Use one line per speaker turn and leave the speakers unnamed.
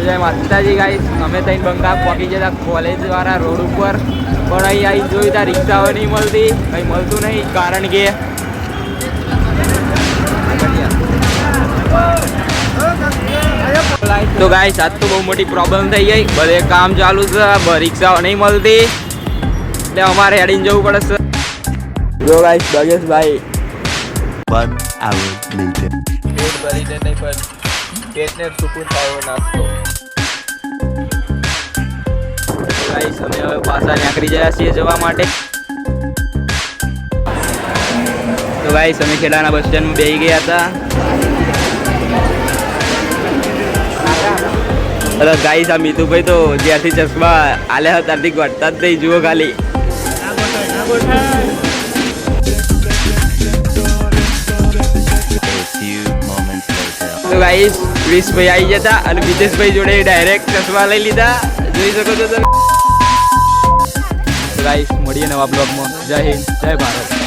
જય માતાજી ગાઈસ, અમે તઈને બંગા પહોંચી જતા કોલેજ વાળા રોડ ઉપર, પણ અહીં આવી જોયું ત્યાં રિક્ષાઓ નહીં મળતી, કંઈ મળતું નહીં, કારણ કે તો ગાઈસ આજ તો બહુ મોટી પ્રોબ્લેમ થઈ ગઈ, બધે કામ ચાલુ છે, રિક્ષાઓ નહીં મળતી, એટલે અમારે હેડીને જવું પડે છે. જો ગાઈસ દગેશભાઈ
1 hour later.
પેટ ભરીને નહીં પણ પેટને સુકૂન થાય એવો નાસ્તો. ગાઈસ અમે હવે પાછા નીકળી ગયા છીએ જવા માટે. તો ગાઈસ અમે ખેડાના બસ સ્ટેન્ડમાં બેસી ગયા હતા. અરે ગાઈસ આ મીતુભાઈ તો જ્યારથી ચશ્મા આલ્યા હતા ત્યારથી ઘટતા જ નહીં, જુઓ ખાલી. તો ગાઈસ ક્રિશભાઈ આવી જતા અને વિદેશભાઈ જોડે ડાયરેક્ટ ચશ્મા લઈ લીધા, જોઈ શકો છો તમે. તો ગાઈસ મળીએ નવા બ્લોગમાં. જય હિન્દ, જય ભારત.